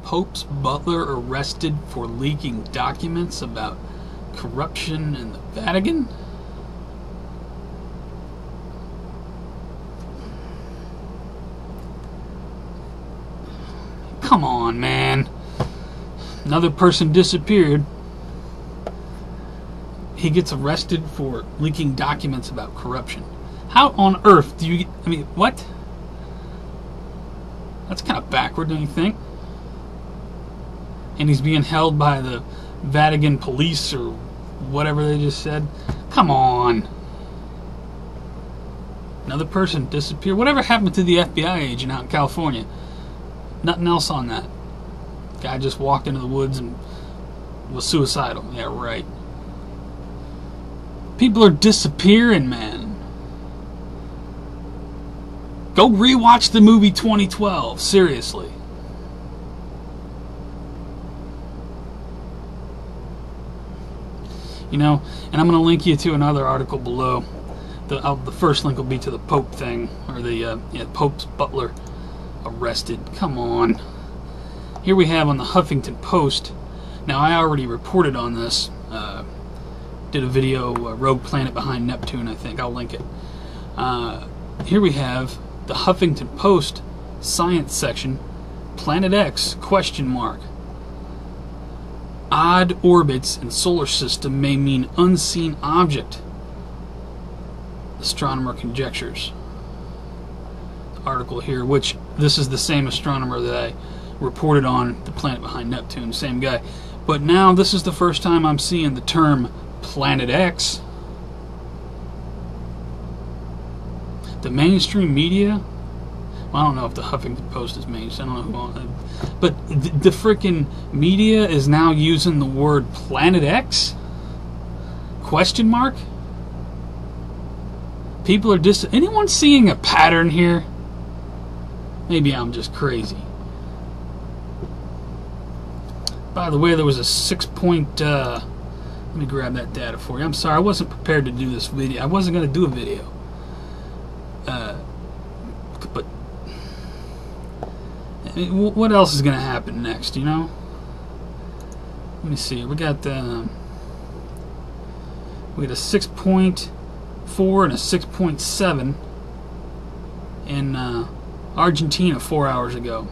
Pope's butler arrested for leaking documents about corruption in the Vatican? Come on, man. Another person disappeared. He gets arrested for leaking documents about corruption. How on earth do you... I mean, what? That's kind of backward, don't you think? And he's being held by the Vatican police or whatever they just said. Come on. Another person disappeared. Whatever happened to the FBI agent out in California? Nothing else on that. Guy just walked into the woods and was suicidal. Yeah, right. People are disappearing, man. Go rewatch the movie 2012. Seriously. You know, and I'm going to link you to another article below. The first link will be to the Pope thing, or the Pope's butler arrested. Come on. Here we have on the Huffington Post. Now, I already reported on this. Did a video, Rogue Planet Behind Neptune, I think. I'll link it. Here we have the Huffington Post science section. Planet X, question mark. Odd orbits in solar system may mean unseen object. Astronomer conjectures. Article here, which this is the same astronomer that I reported on the Planet Behind Neptune, same guy. But now this is the first time I'm seeing the term Planet X. The mainstream media, well, I don't know if the Huffington Post is mainstream, I don't know who, but the freaking media is now using the word Planet X? Question mark? People are anyone seeing a pattern here? Maybe I'm just crazy. By the way, there was a 6-point, let me grab that data for you. I'm sorry, I wasn't prepared to do this video. I wasn't going to do a video. But what else is going to happen next, you know? Let me see. We got a 6.4 and a 6.7 in Argentina 4 hours ago.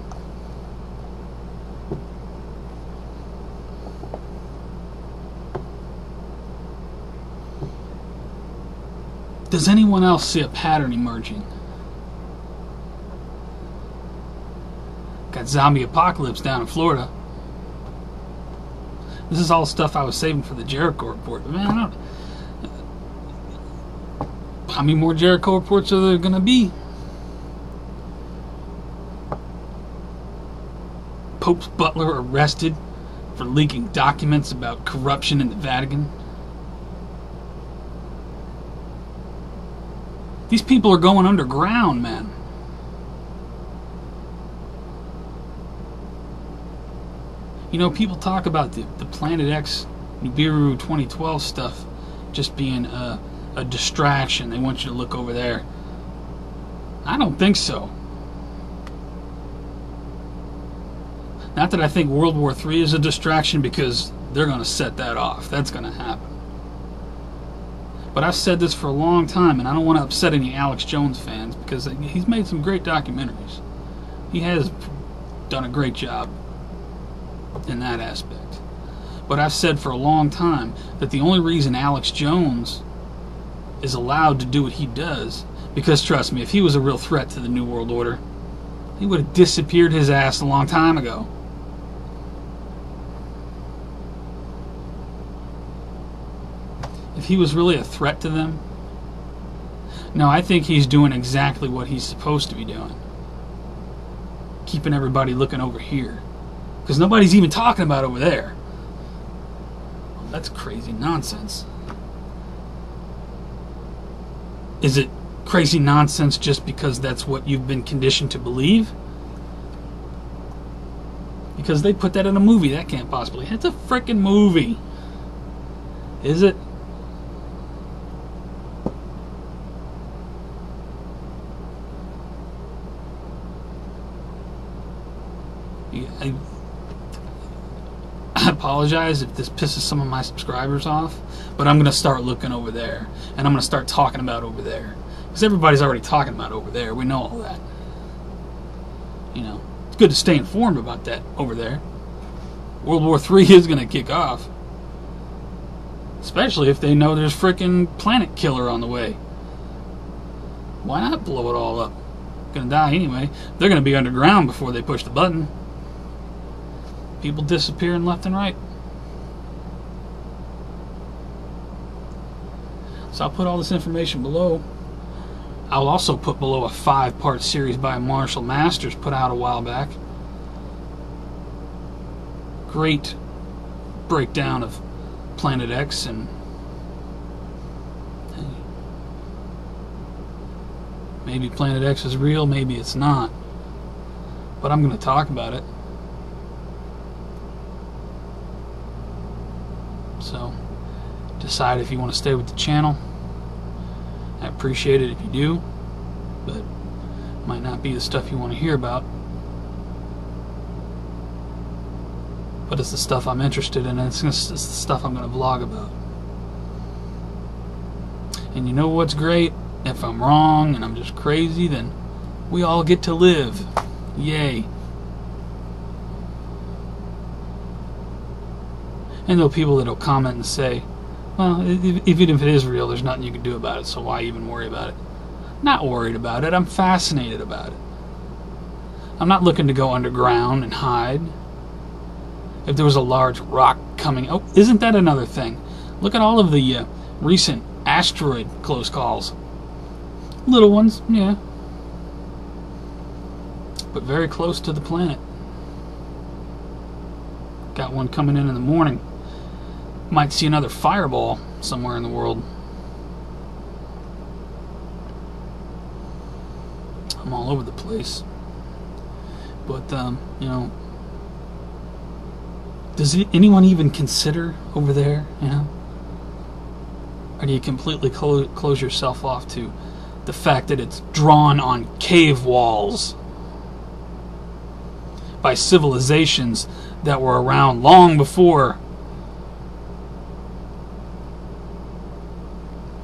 Does anyone else see a pattern emerging? Got zombie apocalypse down in Florida. This is all stuff I was saving for the Jericho report. But man, I don't... How many more Jericho reports are there going to be? Pope's butler arrested for leaking documents about corruption in the Vatican. These people are going underground, man. You know, people talk about the Planet X Nibiru 2012 stuff just being a distraction. They want you to look over there. I don't think so. Not that I think World War III is a distraction, because they're going to set that off. That's going to happen. But I've said this for a long time, and I don't want to upset any Alex Jones fans, because he's made some great documentaries. He has done a great job in that aspect. But I've said for a long time that the only reason Alex Jones is allowed to do what he does, because trust me, if he was a real threat to the New World Order, he would have disappeared his ass a long time ago. If he was really a threat to them, no, I think he's doing exactly what he's supposed to be doing. Keeping everybody looking over here. Because nobody's even talking about over there. Well, that's crazy nonsense. Is it crazy nonsense just because that's what you've been conditioned to believe? Because they put that in a movie. That can't possibly. It's a frickin' movie. Is it? I apologize if this pisses some of my subscribers off, but I'm going to start looking over there, and I'm going to start talking about over there. Because everybody's already talking about over there. We know all that. You know, it's good to stay informed about that over there. World War III is going to kick off. Especially if they know there's frickin' planet killer on the way. Why not blow it all up? Gonna die anyway. They're gonna be underground before they push the button. People disappearing left and right. So I'll put all this information below. I'll also put below a 5-part series by Marshall Masters put out a while back. Great breakdown of Planet X, and maybe Planet X is real, maybe it's not, but I'm going to talk about it. So decide if you want to stay with the channel. I appreciate it if you do, but it might not be the stuff you want to hear about. But it's the stuff I'm interested in, and it's the stuff I'm going to vlog about. And you know what's great? If I'm wrong and I'm just crazy, then we all get to live. Yay. And there are people that will comment and say, well, even if it is real, there's nothing you can do about it, so why even worry about it? Not worried about it. I'm fascinated about it. I'm not looking to go underground and hide. If there was a large rock coming... Oh, isn't that another thing? Look at all of the recent asteroid close calls. Little ones, yeah. But very close to the planet. Got one coming in the morning. Might see another fireball somewhere in the world. I'm all over the place. But, you know... Does anyone even consider over there, you know? Or do you completely close yourself off to the fact that it's drawn on cave walls by civilizations that were around long before,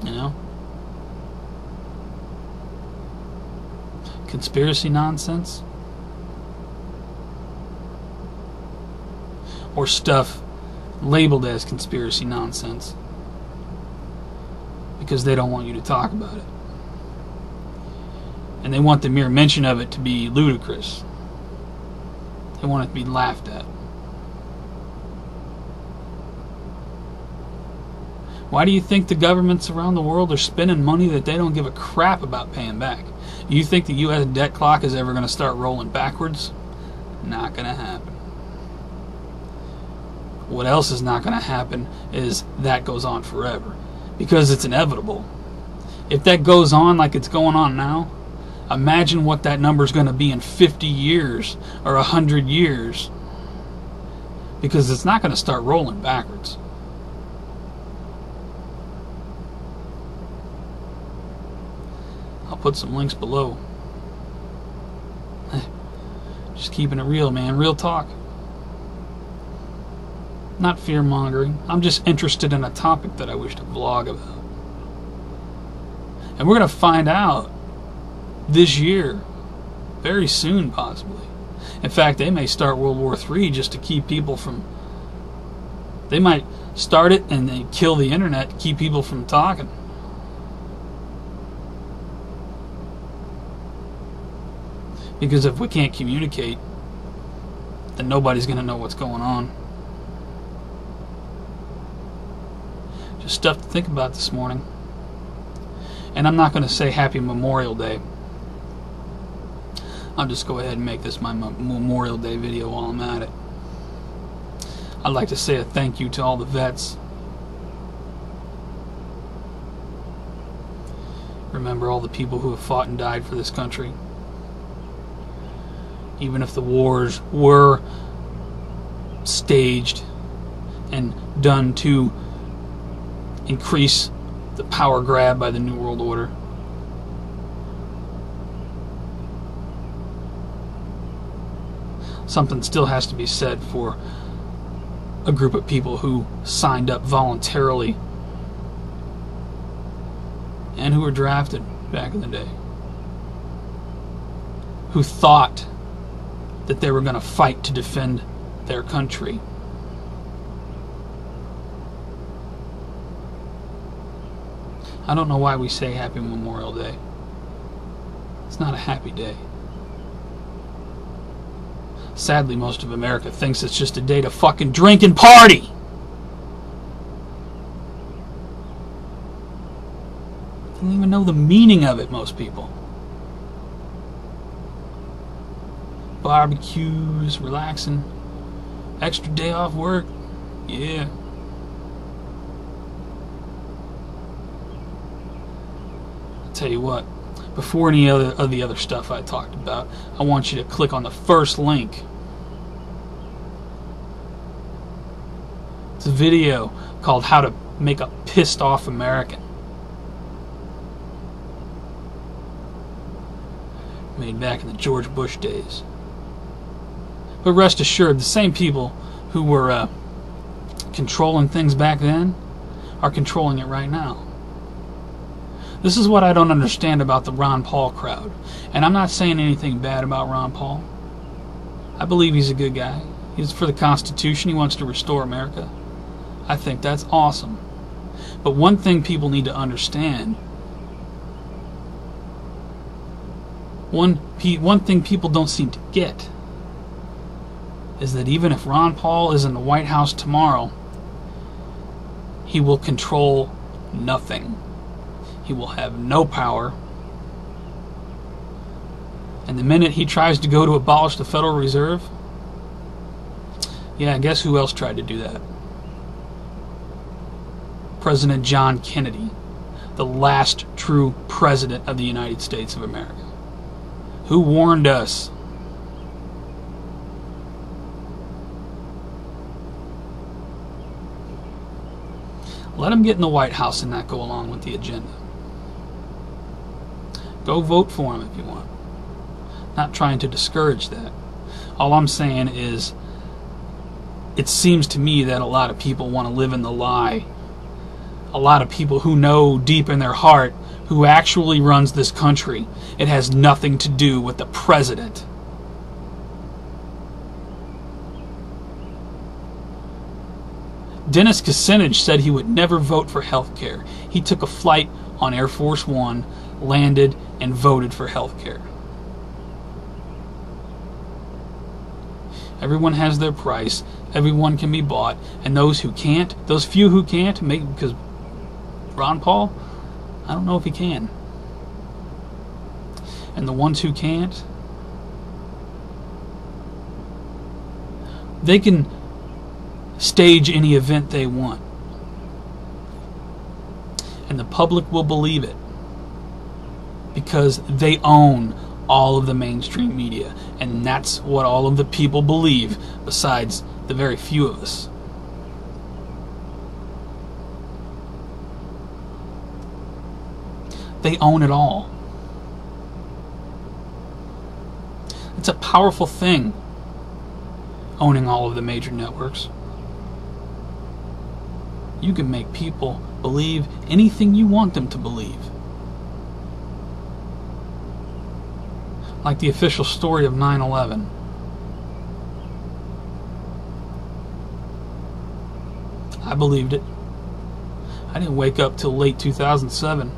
you know? Conspiracy nonsense? Or stuff labeled as conspiracy nonsense because they don't want you to talk about it, and they want the mere mention of it to be ludicrous. They want it to be laughed at. Why do you think the governments around the world are spending money that they don't give a crap about paying back? Do you think the U.S. debt clock is ever going to start rolling backwards? Not going to happen. What else is not going to happen is that goes on forever, because it's inevitable. If that goes on like it's going on now, imagine what that number is going to be in 50 years or 100 years, because it's not going to start rolling backwards. I'll put some links below. Just keeping it real, man. Real talk. Not fear-mongering. I'm just interested in a topic that I wish to vlog about. And we're going to find out this year. Very soon, possibly. In fact, they may start World War III just to keep people from... They might start it and they kill the internet to keep people from talking. Because if we can't communicate, then nobody's going to know what's going on. Just stuff to think about this morning. And I'm not going to say Happy Memorial Day. I'll just go ahead and make this my Memorial Day video while I'm at it. I'd like to say a thank you to all the vets. Remember all the people who have fought and died for this country. Even if the wars were staged and done to increase the power grab by the New World Order. Something still has to be said for a group of people who signed up voluntarily and who were drafted back in the day, who thought that they were going to fight to defend their country. I don't know why we say Happy Memorial Day. It's not a happy day. Sadly, most of America thinks it's just a day to fucking drink and party. They don't even know the meaning of it, most people. Barbecues, relaxing, extra day off work, yeah. I'll tell you what, before any of the other stuff I talked about, I want you to click on the first link. It's a video called How to Make a Pissed Off American. Made back in the George Bush days. But rest assured, the same people who were controlling things back then are controlling it right now. This is what I don't understand about the Ron Paul crowd. And I'm not saying anything bad about Ron Paul. I believe he's a good guy. He's for the Constitution. He wants to restore America. I think that's awesome. But one thing people need to understand, one thing people don't seem to get, is that even if Ron Paul is in the White House tomorrow, he will control nothing. He will have no power. And the minute he tries to go to abolish the Federal Reserve, yeah, guess who else tried to do that? President John Kennedy, the last true president of the United States of America, who warned us. Let him get in the White House and not go along with the agenda. Go vote for him if you want. Not trying to discourage that. All I'm saying is, it seems to me that a lot of people want to live in the lie. A lot of people who know deep in their heart who actually runs this country. It has nothing to do with the president. Dennis Kucinich said he would never vote for health care. He took a flight on Air Force One, landed, and voted for health care. Everyone has their price. Everyone can be bought. And those who can't, those few who can't, maybe because Ron Paul, I don't know if he can. And the ones who can't, they can stage any event they want. And the public will believe it. Because they own all of the mainstream media. And that's what all of the people believe, besides the very few of us. They own it all. It's a powerful thing, owning all of the major networks. You can make people believe anything you want them to believe. Like the official story of 9/11. I believed it. I didn't wake up till late 2007.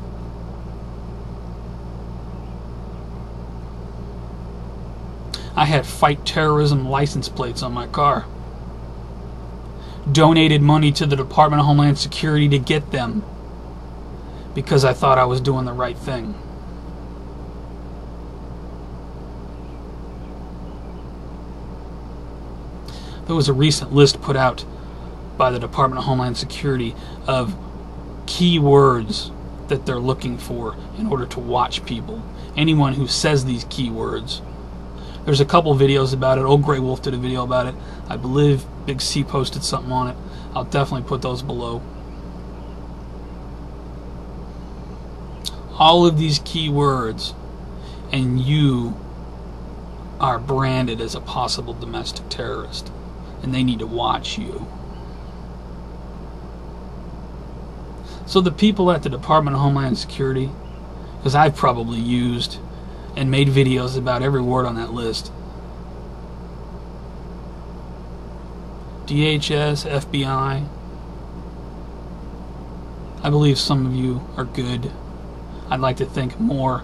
I had fight terrorism license plates on my car. Donated money to the Department of Homeland Security to get them because I thought I was doing the right thing. There was a recent list put out by the Department of Homeland Security of key words that they're looking for in order to watch people. Anyone who says these key words. There's a couple videos about it. Old Grey Wolf did a video about it. I believe Big C posted something on it. I'll definitely put those below. All of these key words, and you are branded as a possible domestic terrorist. And they need to watch you. So the people at the Department of Homeland Security, because I've probably used and made videos about every word on that list, DHS, FBI, I believe some of you are good. I'd like to think more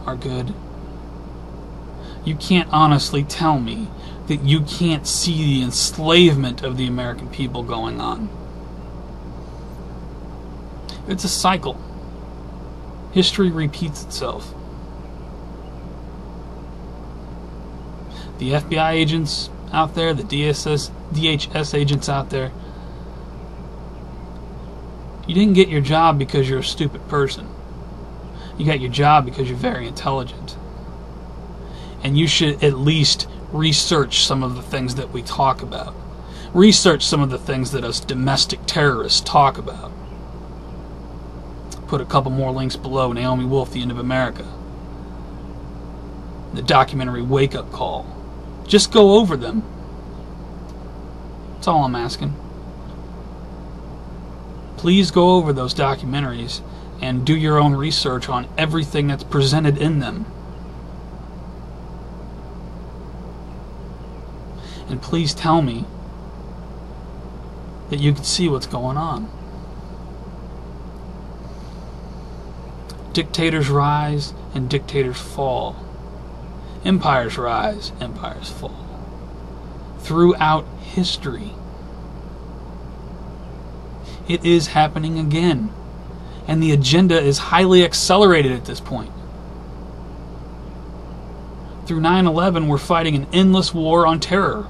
are good. You can't honestly tell me that you can't see the enslavement of the American people going on. It's a cycle. History repeats itself. The FBI agents out there, the DHS agents out there, you didn't get your job because you're a stupid person. You got your job because you're very intelligent. And you should at least research some of the things that we talk about. Research some of the things that us domestic terrorists talk about. Put a couple more links below. Naomi Wolf, The End of America. The documentary Wake Up Call. Just go over them. That's all I'm asking. Please go over those documentaries and do your own research on everything that's presented in them. And please tell me that you can see what's going on. Dictators rise and dictators fall. Empires rise, empires fall. Throughout history. It is happening again. And the agenda is highly accelerated at this point. Through 9/11, we're fighting an endless war on terror.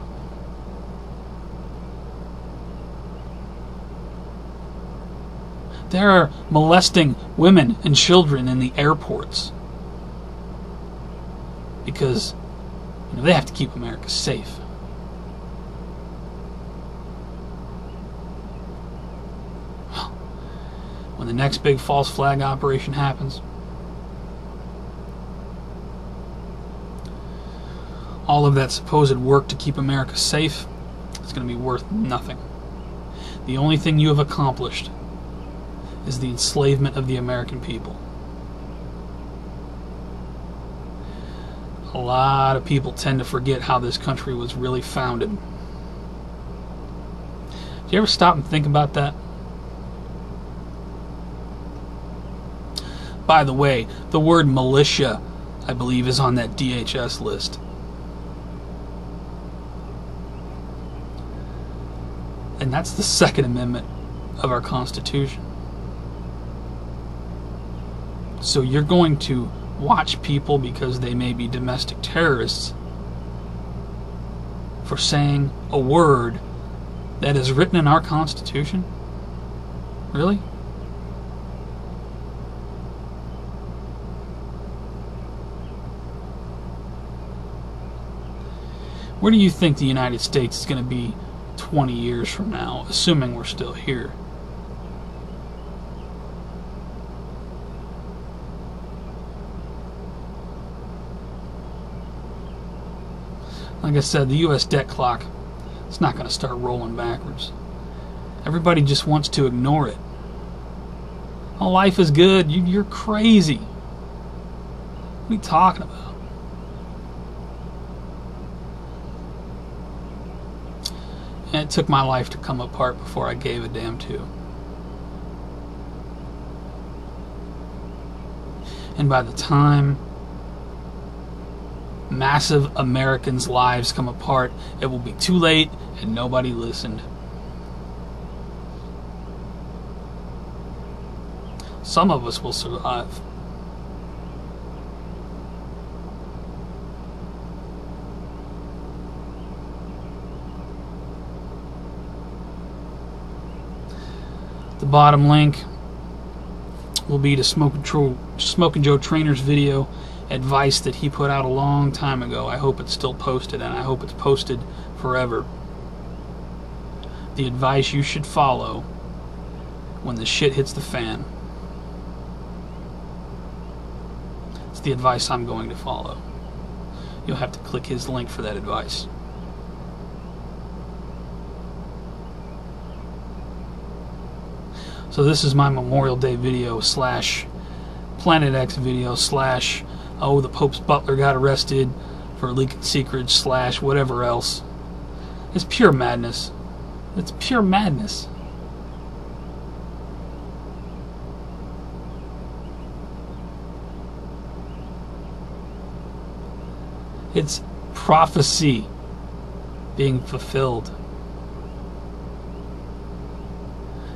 They're molesting women and children in the airports because they have to keep America safe. When the next big false flag operation happens, all of that supposed work to keep America safe is going to be worth nothing. The only thing you have accomplished is the enslavement of the American people. A lot of people tend to forget how this country was really founded. Do you ever stop and think about that? By the way, the word militia, I believe, is on that DHS list. And that's the Second Amendment of our Constitution. So you're going to watch people because they may be domestic terrorists for saying a word that is written in our Constitution? Really? Where do you think the United States is going to be 20 years from now, assuming we're still here? Like I said, the U.S. debt clock, it's not going to start rolling backwards. Everybody just wants to ignore it. Oh, life is good. You're crazy. What are you talking about? And it took my life to come apart before I gave a damn to. And by the time massive Americans' lives come apart, it will be too late and nobody listened. Some of us will survive. The bottom link will be to Smoking Joe Trainer's video advice that he put out a long time ago. I hope it's still posted, and I hope it's posted forever. The advice you should follow when the shit hits the fan. It's the advice I'm going to follow. You'll have to click his link for that advice. So this is my Memorial Day video slash Planet X video slash, oh, the Pope's butler got arrested for leaking secrets slash whatever else. It's pure madness. It's pure madness. It's prophecy being fulfilled.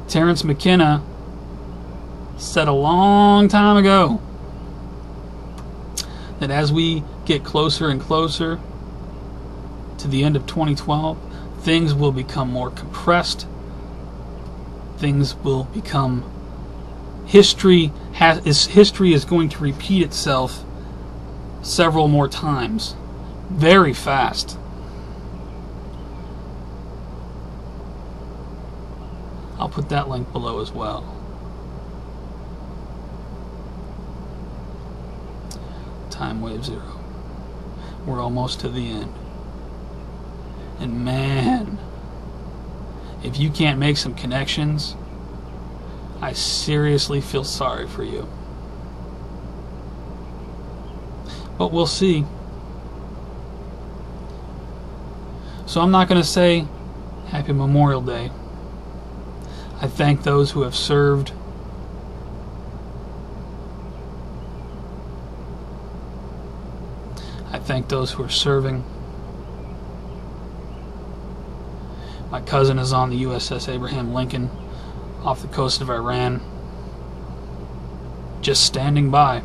Terence McKenna said a long time ago that as we get closer and closer to the end of 2012, things will become more compressed. Things will become history is going to repeat itself several more times very fast. I'll put that link below as well. Time wave 0. We're almost to the end. And man, if you can't make some connections, I seriously feel sorry for you. But we'll see. So I'm not going to say Happy Memorial Day. I thank those who have served. I thank those who are serving. My cousin is on the USS Abraham Lincoln off the coast of Iran, just standing by.